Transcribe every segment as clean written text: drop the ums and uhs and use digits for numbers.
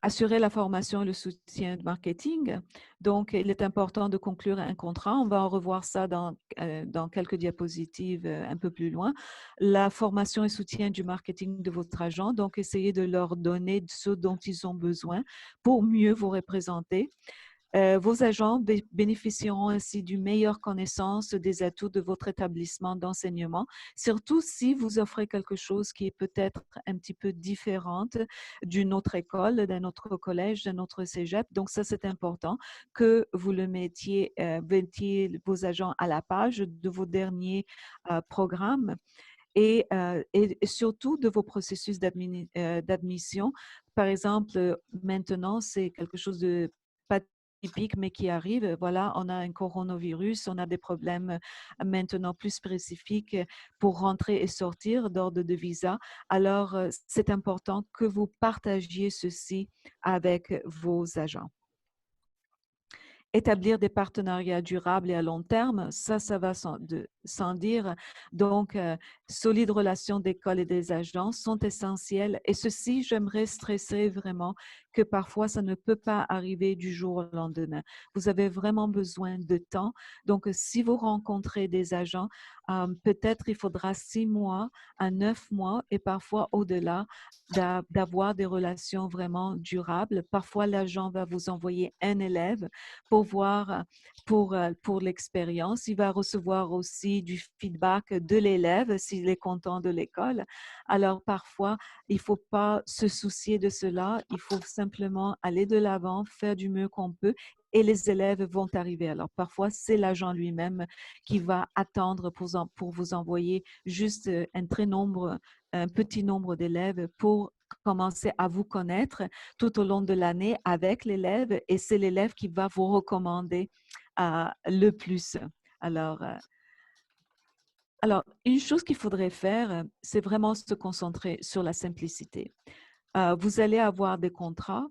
Assurer la formation et le soutien de marketing. Donc, il est important de conclure un contrat. On va en revoir ça dans quelques diapositives un peu plus loin. La formation et soutien du marketing de votre agent. Donc, essayez de leur donner ce dont ils ont besoin pour mieux vous représenter. Vos agents bénéficieront ainsi d'une meilleure connaissance des atouts de votre établissement d'enseignement, surtout si vous offrez quelque chose qui est peut-être un petit peu différente d'une autre école, d'un autre collège, d'un autre cégep. Donc ça, c'est important que vous mettiez vos agents à la page de vos derniers programmes et surtout de vos processus d'admission. Par exemple, maintenant, c'est quelque chose de pas typique, mais qui arrive. Voilà, on a un coronavirus, on a des problèmes maintenant plus spécifiques pour rentrer et sortir d'ordre de visa. Alors, c'est important que vous partagiez ceci avec vos agents. Établir des partenariats durables et à long terme, ça va sans dire. Donc, solides relations d'école et des agents sont essentielles. Et ceci, j'aimerais stresser vraiment que parfois, ça ne peut pas arriver du jour au lendemain. Vous avez vraiment besoin de temps. Donc, si vous rencontrez des agents, peut-être il faudra 6 mois à 9 mois et parfois au-delà d'avoir des relations vraiment durables. Parfois, l'agent va vous envoyer un élève pour voir pour l'expérience. Il va recevoir aussi du feedback de l'élève s'il est content de l'école. Alors, parfois, il ne faut pas se soucier de cela. Il faut simplement aller de l'avant, faire du mieux qu'on peut et les élèves vont arriver. Alors, parfois, c'est l'agent lui-même qui va attendre pour vous envoyer juste un petit nombre d'élèves pour commencer à vous connaître tout au long de l'année avec l'élève et c'est l'élève qui va vous recommander le plus. Alors, une chose qu'il faudrait faire, c'est vraiment se concentrer sur la simplicité. Vous allez avoir des contrats,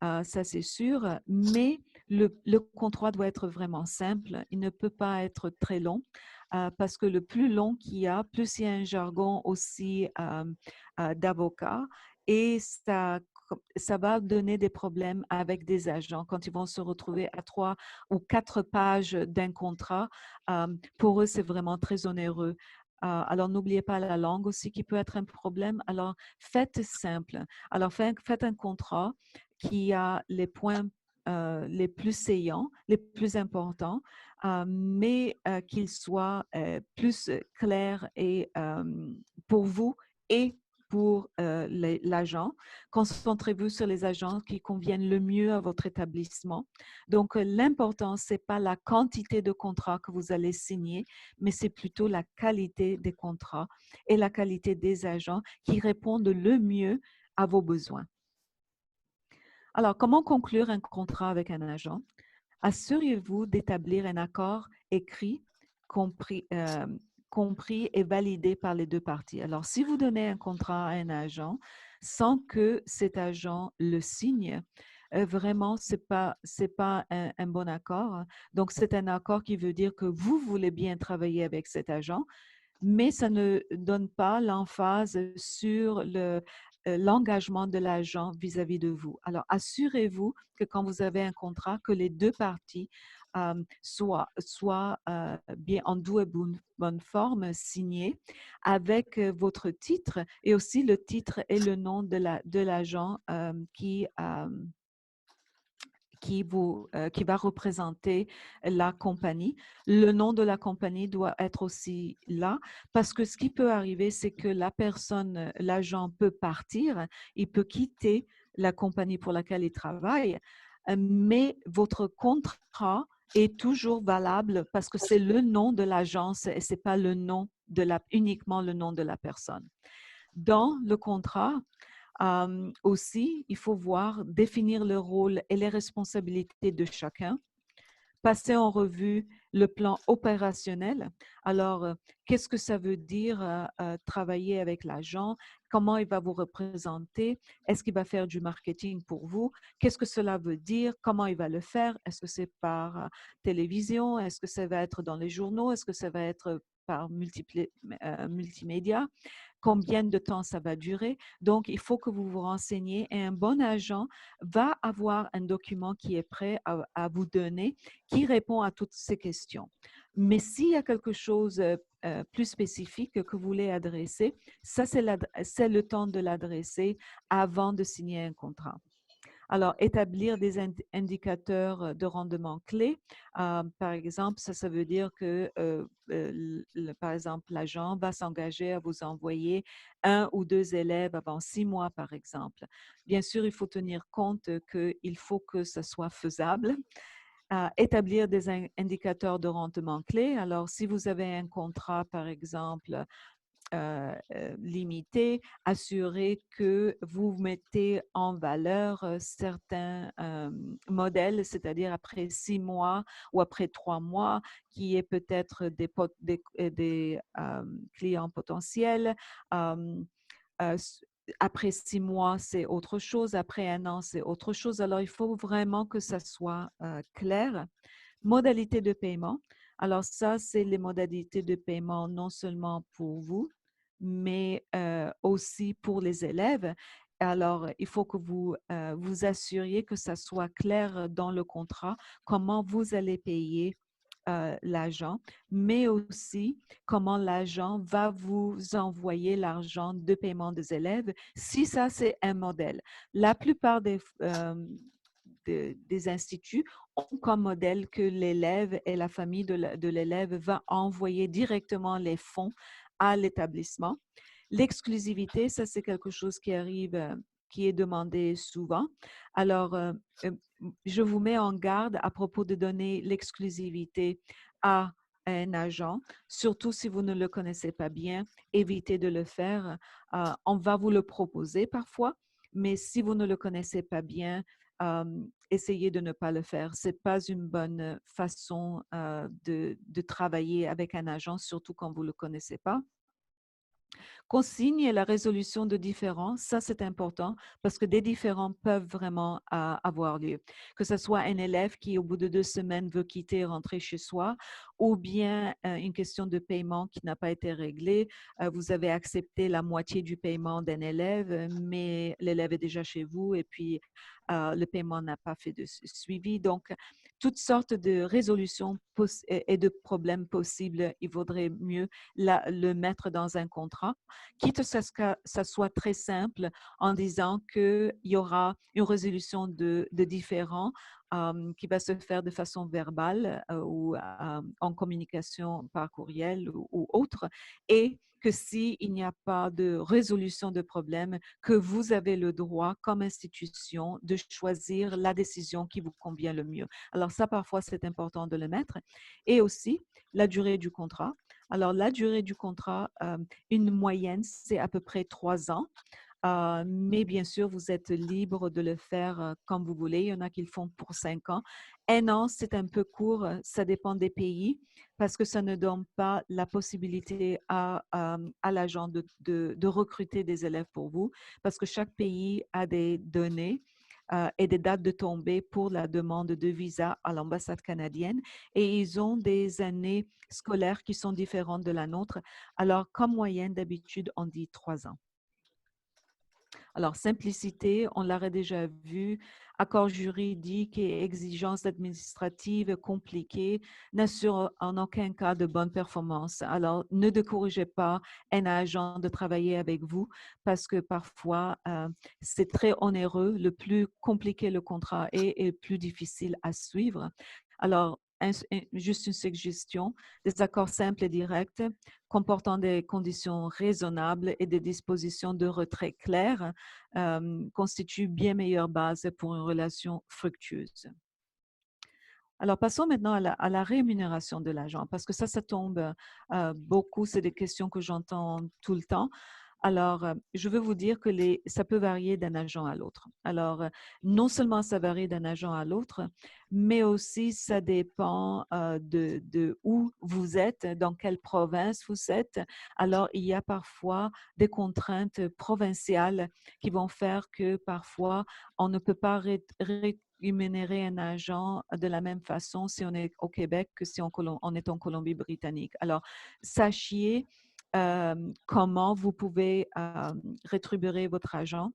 ça c'est sûr, mais le contrat doit être vraiment simple. Il ne peut pas être très long parce que le plus long qu'il y a, plus il y a un jargon aussi d'avocats et ça va donner des problèmes avec des agents quand ils vont se retrouver à 3 ou 4 pages d'un contrat. Pour eux, c'est vraiment très onéreux. Alors, n'oubliez pas la langue aussi qui peut être un problème. Alors, faites simple. Alors, faites un contrat qui a les points les plus saillants, les plus importants, mais qu'il soit plus clair et pour vous et pour l'agent. Concentrez-vous sur les agents qui conviennent le mieux à votre établissement. Donc, l'important, ce n'est pas la quantité de contrats que vous allez signer, mais c'est plutôt la qualité des contrats et la qualité des agents qui répondent le mieux à vos besoins. Alors, comment conclure un contrat avec un agent? Assurez-vous d'établir un accord écrit, compris et validé par les deux parties. Alors, si vous donnez un contrat à un agent sans que cet agent le signe, vraiment, c'est pas un bon accord. Donc, c'est un accord qui veut dire que vous voulez bien travailler avec cet agent, mais ça ne donne pas l'emphase sur l'engagement de l'agent vis-à-vis de vous. Alors, assurez-vous que quand vous avez un contrat, que les deux parties soient bien en douce et bonne forme, signées avec votre titre et aussi le titre et le nom de l'agent qui va représenter la compagnie. Le nom de la compagnie doit être aussi là parce que ce qui peut arriver, c'est que l'agent peut partir, il peut quitter la compagnie pour laquelle il travaille, mais votre contrat est toujours valable parce que c'est le nom de l'agence et ce n'est pas uniquement le nom de la personne. Dans le contrat, aussi, il faut définir le rôle et les responsabilités de chacun, passer en revue le plan opérationnel. Alors, qu'est-ce que ça veut dire travailler avec l'agent? Comment il va vous représenter? Est-ce qu'il va faire du marketing pour vous? Qu'est-ce que cela veut dire? Comment il va le faire? Est-ce que c'est par télévision? Est-ce que ça va être dans les journaux? Est-ce que ça va être par multimédia, combien de temps ça va durer. Donc, il faut que vous vous renseigniez et un bon agent va avoir un document qui est prêt à vous donner, qui répond à toutes ces questions. Mais s'il y a quelque chose plus spécifique que vous voulez adresser, ça, c'est le temps de l'adresser avant de signer un contrat. Alors, établir des indicateurs de rendement clés. Par exemple, ça veut dire que, par exemple, l'agent va s'engager à vous envoyer 1 ou 2 élèves avant 6 mois, par exemple. Bien sûr, il faut tenir compte qu'il faut que ça soit faisable. Établir des indicateurs de rendement clés. Alors, si vous avez un contrat, par exemple, limité, assurer que vous mettez en valeur certains modèles, c'est-à-dire après 6 mois ou après 3 mois, qui est peut-être des clients potentiels. Euh, euh, Après 6 mois, c'est autre chose. Après 1 an, c'est autre chose. Alors, il faut vraiment que ça soit clair. Modalités de paiement. Alors ça, c'est les modalités de paiement non seulement pour vous, mais aussi pour les élèves. Alors, il faut que vous vous assuriez que ça soit clair dans le contrat, comment vous allez payer l'agent, mais aussi comment l'agent va vous envoyer l'argent de paiement des élèves, si ça, c'est un modèle. La plupart des instituts ont comme modèle que l'élève et la famille de l'élève va envoyer directement les fonds à l'établissement. L'exclusivité, ça c'est quelque chose qui arrive, qui est demandé souvent. Alors, je vous mets en garde à propos de donner l'exclusivité à un agent, surtout si vous ne le connaissez pas bien, évitez de le faire. On va vous le proposer parfois, mais si vous ne le connaissez pas bien, essayez de ne pas le faire. Ce n'est pas une bonne façon de travailler avec un agent, surtout quand vous ne le connaissez pas. Consigne et la résolution de différends, ça c'est important parce que des différends peuvent vraiment avoir lieu. Que ce soit un élève qui au bout de 2 semaines veut quitter et rentrer chez soi ou bien une question de paiement qui n'a pas été réglée. Vous avez accepté la moitié du paiement d'un élève, mais l'élève est déjà chez vous et puis le paiement n'a pas fait de suivi. Donc, toutes sortes de résolutions et de problèmes possibles, il vaudrait mieux le mettre dans un contrat, quitte à ce que ça soit très simple en disant qu'il y aura une résolution de différends qui va se faire de façon verbale ou en communication par courriel ou autre, et que s'il n'y a pas de résolution de problème, que vous avez le droit, comme institution, de choisir la décision qui vous convient le mieux. Alors ça, parfois, c'est important de le mettre. Et aussi, la durée du contrat. Alors, la durée du contrat, une moyenne, c'est à peu près 3 ans. Mais bien sûr, vous êtes libre de le faire comme vous voulez. Il y en a qui le font pour 5 ans. 1 an, c'est un peu court. Ça dépend des pays parce que ça ne donne pas la possibilité à l'agent de recruter des élèves pour vous parce que chaque pays a des données et des dates de tombée pour la demande de visa à l'ambassade canadienne et ils ont des années scolaires qui sont différentes de la nôtre. Alors, comme moyenne, d'habitude, on dit 3 ans. Alors, simplicité, on l'aurait déjà vu, accord juridique et exigences administratives compliquées n'assurent en aucun cas de bonne performance. Alors, ne découragez pas un agent de travailler avec vous parce que parfois, c'est très onéreux. Le plus compliqué le contrat est et le plus difficile à suivre. Alors, juste une suggestion, des accords simples et directs comportant des conditions raisonnables et des dispositions de retrait claires constituent bien meilleure base pour une relation fructueuse. Alors, passons maintenant à la rémunération de l'agent, parce que ça tombe beaucoup, c'est des questions que j'entends tout le temps. Alors, je veux vous dire que ça peut varier d'un agent à l'autre. Alors, non seulement ça varie d'un agent à l'autre, mais aussi ça dépend de où vous êtes, dans quelle province vous êtes. Alors, il y a parfois des contraintes provinciales qui vont faire que parfois, on ne peut pas rémunérer un agent de la même façon si on est au Québec que si on est en Colombie-Britannique. Alors, sachez comment vous pouvez rétribuer votre agent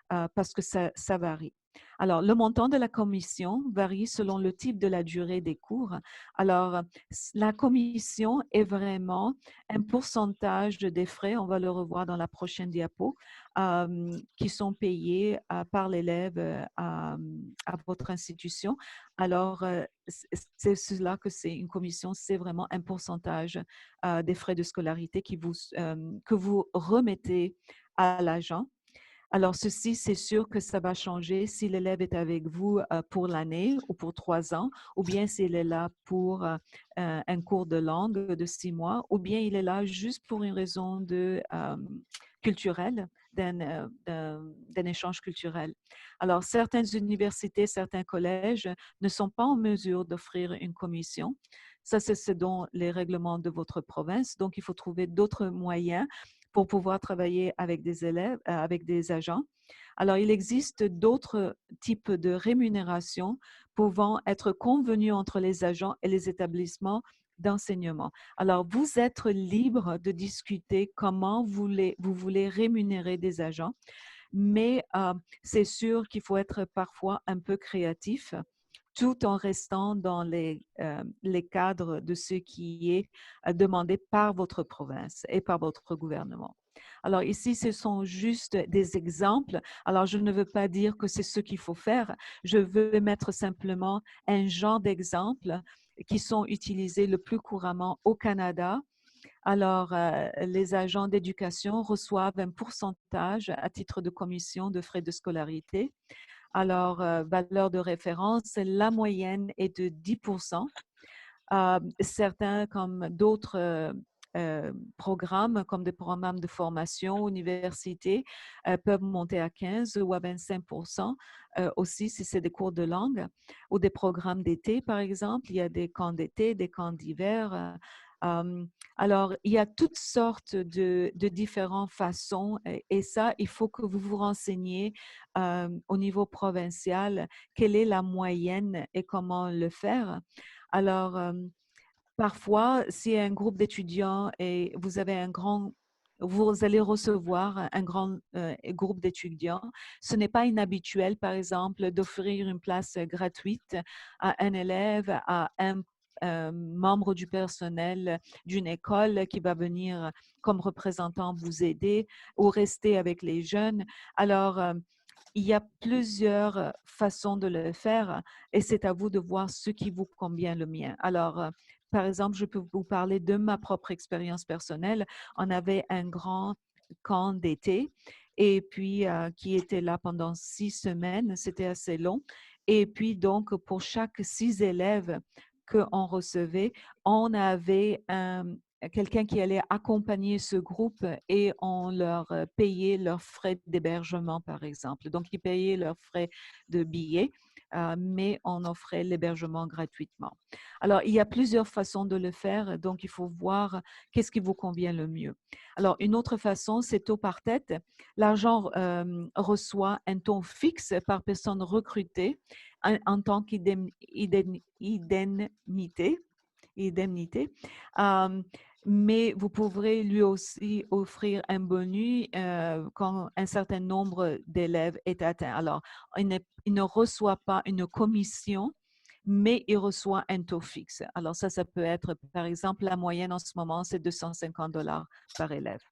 parce que ça varie. Alors, le montant de la commission varie selon le type de la durée des cours. Alors, la commission est vraiment un pourcentage des frais, on va le revoir dans la prochaine diapo, qui sont payés par l'élève à votre institution. Alors, c'est cela que c'est une commission, c'est vraiment un pourcentage des frais de scolarité que vous remettez à l'agent. Alors, ceci, c'est sûr que ça va changer si l'élève est avec vous pour l'année ou pour 3 ans, ou bien s'il est là pour un cours de langue de 6 mois, ou bien il est là juste pour une raison culturelle, d'un échange culturel. Alors, certaines universités, certains collèges ne sont pas en mesure d'offrir une commission. Ça, c'est selon les règlements de votre province. Donc, il faut trouver d'autres moyens pour pouvoir travailler avec des élèves, avec des agents. Alors, il existe d'autres types de rémunération pouvant être convenus entre les agents et les établissements d'enseignement. Alors, vous êtes libre de discuter comment vous voulez rémunérer des agents, mais c'est sûr qu'il faut être parfois un peu créatif tout en restant dans les cadres de ce qui est demandé par votre province et par votre gouvernement. Alors ici, ce sont juste des exemples. Alors, je ne veux pas dire que c'est ce qu'il faut faire. Je veux mettre simplement un genre d'exemples qui sont utilisés le plus couramment au Canada. Alors, les agents d'éducation reçoivent un pourcentage à titre de commission de frais de scolarité. Alors, valeur de référence, la moyenne est de 10%. Certains, comme d'autres programmes, comme des programmes de formation, université, peuvent monter à 15 ou à 25% aussi si c'est des cours de langue ou des programmes d'été, par exemple. Il y a des camps d'été, des camps d'hiver. Alors, il y a toutes sortes de différentes façons et ça, il faut que vous vous renseigniez au niveau provincial, quelle est la moyenne et comment le faire. Alors, parfois, si un groupe d'étudiants et vous allez recevoir un grand groupe d'étudiants, ce n'est pas inhabituel, par exemple, d'offrir une place gratuite à un élève, à un membre du personnel d'une école qui va venir comme représentant vous aider ou rester avec les jeunes. Alors, il y a plusieurs façons de le faire et c'est à vous de voir ce qui vous convient le mieux. Alors, par exemple, je peux vous parler de ma propre expérience personnelle. On avait un grand camp d'été et puis qui était là pendant 6 semaines. C'était assez long. Et puis donc, pour chaque 6 élèves qu'on recevait, on avait quelqu'un qui allait accompagner ce groupe et on leur payait leurs frais d'hébergement, par exemple. Donc, ils payaient leurs frais de billets, mais on offrait l'hébergement gratuitement. Alors, il y a plusieurs façons de le faire, donc il faut voir qu'est-ce qui vous convient le mieux. Alors, une autre façon, c'est taux par tête. L'argent reçoit un taux fixe par personne recrutée en tant qu'indemnité. Mais vous pourrez lui aussi offrir un bonus quand un certain nombre d'élèves est atteint. Alors, il ne reçoit pas une commission, mais il reçoit un taux fixe. Alors ça peut être, par exemple, la moyenne en ce moment, c'est 250 $ par élève.